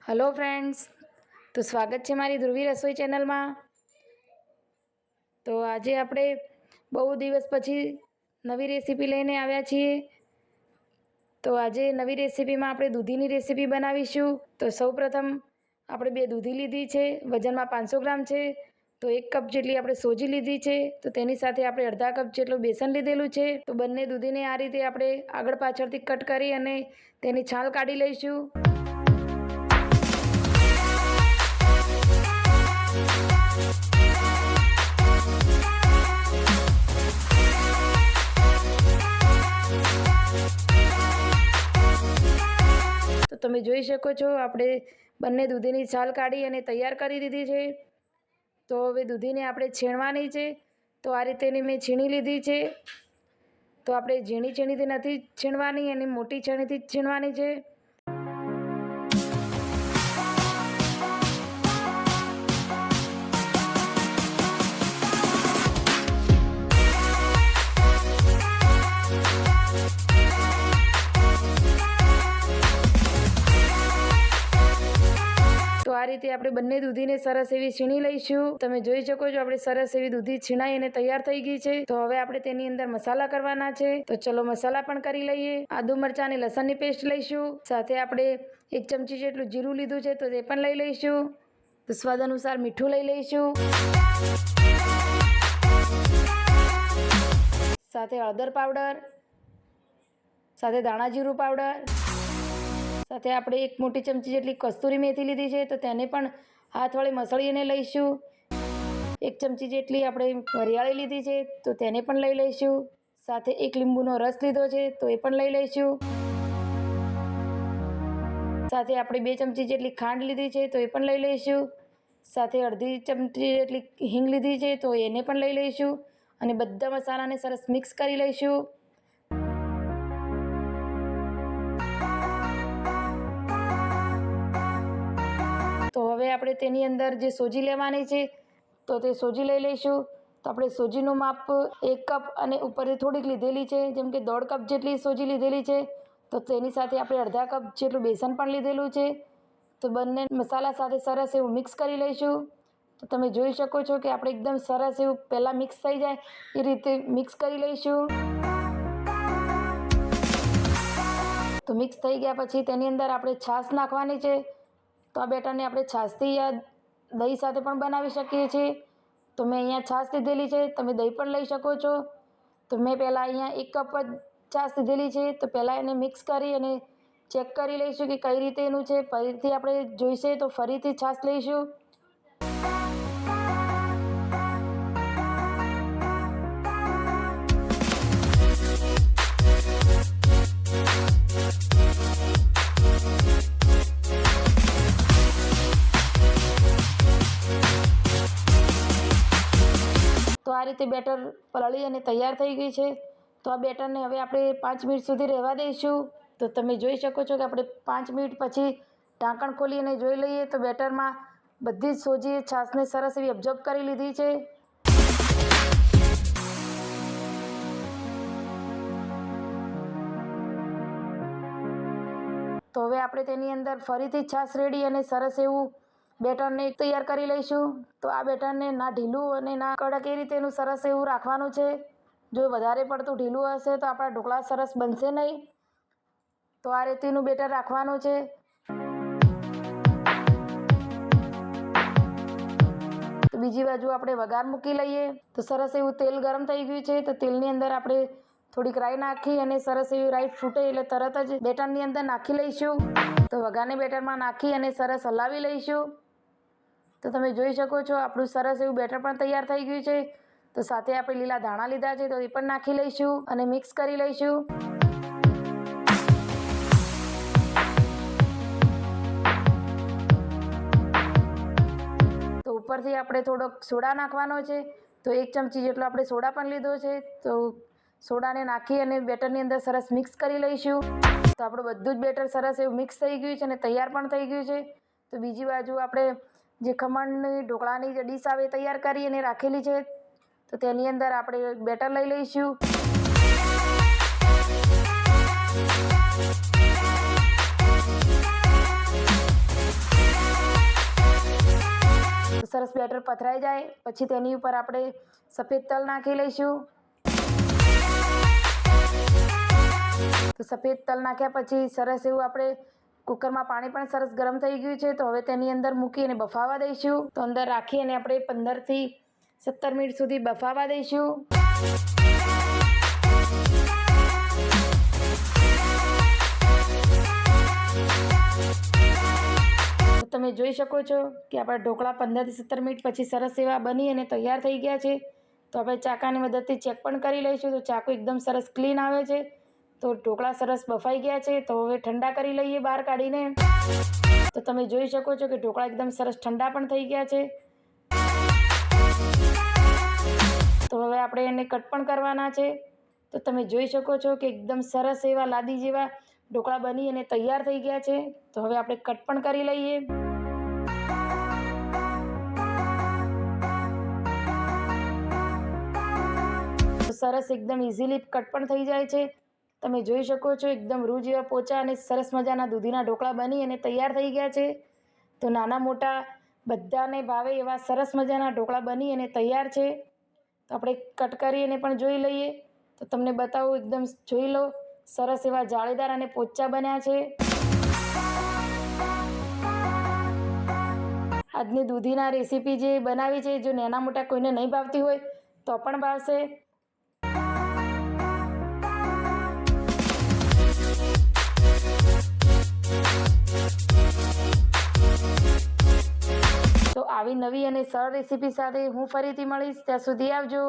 Hello friends, तो स्वागत है मारी ध्रुवी रसोई चैनल में। तो आज आपणे बहु दिवस पछी नवी रेसिपी लईने आव्या छीए। तो आज नवी रेसिपी में आपणे दूधीनी रेसिपी बनावीशुं। तो सौ प्रथम आपणे 2 दूधी लीधी छे, वजन में 500 ग्राम छे। तो 1 कप जेटली आपणे सोजी लीधी छे। तो तेनी साथे आपणे अर्धा कप जेटલું बेसन લીધેલું છે। तो बंने दूधीने आ रीते आपणे आगळ पाछळथी कट करी अने तेनी छाल काढी लईशुं। तो तमे जोई शको छो आपणे बंने दूधीनी छाल काढी अने तैयार करी दीधी छे। तो हवे दूधीने आपणे छीणवानी छे। तो आ रीतेनी मैं छीणी लीधी छे। तो आपणे झीणी छीणीथी नथी छीणवानी अने मोटी छीणीथी छीणवानी छे। तो आ रीते आपणे बंने दूधीने सरस एवी छीणी लईशुं। तमे जोई शको छो आपणे सरस एवी दूधी छीणाई अने तैयार थई गई छे। तो हवे आपणे तेनी अंदर मसाला करवाना छे। तो चलो मसाला पण करी लईए। आदू मरचा अने लसणनी पेस्ट लईशुं। साथे आपणे 1 चमची जेटલું जीરું લીધું છે तो ते पण लई लईशुं। तो स्वाद अनुसार मीठું लई लईशुं। साथे हळदर पाउडर, साथे धाणा जीરું पाउडर, साथे आपणे 1 मोटी चमची जेटली कस्तूरी मेथी लीधी छे। तो तेने पण हाथ वडे मसळीने लईशुं। 1 चमची जेटली आपणे वरियाળી लीधी छे तो तेने पण लई लईशुं। साथे 1 લીંબુનો रस लीधो छे तो ए पण लई लईशुं। साथे आपणे 2 चमची जेटली खांड लीधी छे तो ए पण लई लईशुं। साथे अर्धी चमची जेटली हींग लीधी छे तो एने पण लई लईशुं अने बधा मसालाने सरस मिक्स करी लईशुं। तो हवे आपणे तेनी अंदर जे सोजी लेवानी छे तो ते सोजी लई लईशुं। तो आपणे सोजीनुं माप 1 कप अने उपरथी थोड़ीक लीधेली छे, जेम के 1.5 कप जेटली सोजी लीधेली छे। तो तेनी साथे आपणे अर्धा कप जेटલું बेसन पण लीधेलुं छे। तो बंने मसाला साथे सरस एवुं मिक्स करी लईशुं। तो तमे जोई शको छो कि आपणे एकदम सरस एवुं पहेला मिक्स थई जाय ए रीते मिक्स करी लईशुं। तो मिक्स थई गया पछी तेनी अंदर आपणे छाश नाखवानी छे। तो आ बेटरने आपणे छाशथी या दही साथे पण बनावी शकीए छीए। तो मैं अहींया छाश लीधेली छे, तमे दही पण लई शको छो। तो मैं पहेला अहींया 1 कप ज छाश लीधेली छे। तो पहेला एने मिक्स करी अने चेक करी लईशुं कि कई रीते एनुं छे। फरीथी आपणे जोईशे तो फरीथी छाश लईशुं। तो आ रीते बेटर पलળી અને તૈયાર થઈ ગઈ છે। તો આ બેટરને હવે આપણે 5 મિનિટ સુધી રહેવા દઈશું। તો તમે જોઈ શકો છો કે આપણે 5 મિનિટ પછી ઢાંકણ ખોલી અને જોઈ લઈએ તો બેટરમાં બધી જ સોજી છાશને સરસ એવી અબ્ઝોર્બ કરી લીધી છે। તો હવે આપણે તેની અંદર ફરીથી છાશ રેડી અને સરસ એવું બેટરને તૈયાર કરી લઈશું। તો આ બેટરને ના ઢીલું અને ના કડક એ રીતેનું સરસ એવું રાખવાનું છે। જો વધારે પડતું ઢીલું હશે તો આપણા ઢોકળા સરસ બનશે નહીં। તો આ રીતેનું બેટર રાખવાનું છે। તો બીજી બાજુ આપણે વઘાર મૂકી લઈએ। તો સરસ એવું તેલ ગરમ થઈ ગયું છે। તો તેલની અંદર આપણે થોડીક રાઈ નાખી અને સરસ એવી રાઈ ફૂટે એટલે તરત જ બેટરની અંદર નાખી લઈશું। તો વઘારને બેટરમાં નાખી અને સરસ હલાવી લઈશું। तो तमे जोई शको छो आपणुं सरस एवुं बेटर पण तैयार थई गयुं छे। तो साथे आपणे लीला धाणा लीधा छे तो ए पण नाखी लईशुं अने मिक्स करी लईशुं। तो उपरथी आपणे थोड़ोक सोडा नाखवानो छे। तो 1 चमची जेटलो आपणे सोडा पण लीधो छे। तो सोडाने नाखी अने बेटरनी अंदर सरस मिक्स करी लईशुं। तो आपणुं बधुं ज बेटर सरस एवुं मिक्स थई गयुं छे अने तैयार पण थई गयुं छे। तो बीजी बाजु आपणे जे खमणनी ढोकळानी जे ડીશ આવે તૈયાર કરી અને રાખેલી છે તો તેની અંદર આપણે બેટર લઈ લઈશું। સરસ બેટર પથરાઈ જાય પછી તેની ઉપર આપણે સફેદ તલ નાખી લઈશું. તો સફેદ તલ નાખ્યા પછી સરસ એવું આપણે કુકરમાં પાણી પણ સરસ ગરમ થઈ ગયું છે. તો હવે તેની અંદર મૂકી અને બફાવા દઈશું. તો અંદર રાખી અને આપણે 15 થી 17 મિનિટ સુધી બફાવા દઈશું. તમે જોઈ શકો છો કે આપણા ઢોકળા 15 થી 17 મિનિટ પછી સરસ એવા બની અને તૈયાર થઈ ગયા છે. તો આપણે ચાકાની મદદથી ચેક પણ કરી લઈશું. તો ચાકુ એકદમ સરસ ક્લીન આવે છે. તો ઢોકળા સરસ બફાઈ ગયા છે. તો હવે ઠંડા કરી લઈએ બહાર કાઢીને. તો તમે જોઈ શકો છો કે ઢોકળા એકદમ સરસ ઠંડા પણ થઈ ગયા છે. તો હવે આપણે એને કટ પણ કરવાના છે. તો તમે જોઈ શકો છો કે એકદમ સરસ એવા લાદી જેવા ઢોકળા બની અને તૈયાર થઈ ગયા છે. તો હવે આપણે કટ પણ કરી લઈએ. તો સરસ એકદમ ઇઝીલી કટ પણ થઈ જાય છે. તમે જોઈ શકો છો એકદમ રૂ જેવા પોચા અને સરસ મજાના દૂધીના ઢોકળા બની અને તૈયાર થઈ ગયા છે. તો નાના મોટા બધાને ભાવે એવા સરસ મજાના ઢોકળા બની અને તૈયાર છે. તો આપણે કટ કરી અને પણ જોઈ લઈએ. તો તમને બતાવું એકદમ જોઈ લો સરસ એવા જાળીદાર અને પોચા બન્યા છે. આજની દૂધીના રેસીપી જે બનાવી છે જો નાના મોટા કોઈને નહીં ભાવતી હોય તો પણ ભાવશે. તો આવી નવી અને સરળ રેસીપી સાથે હું ફરીથી મળીશ. ત્યાં સુધી આવજો.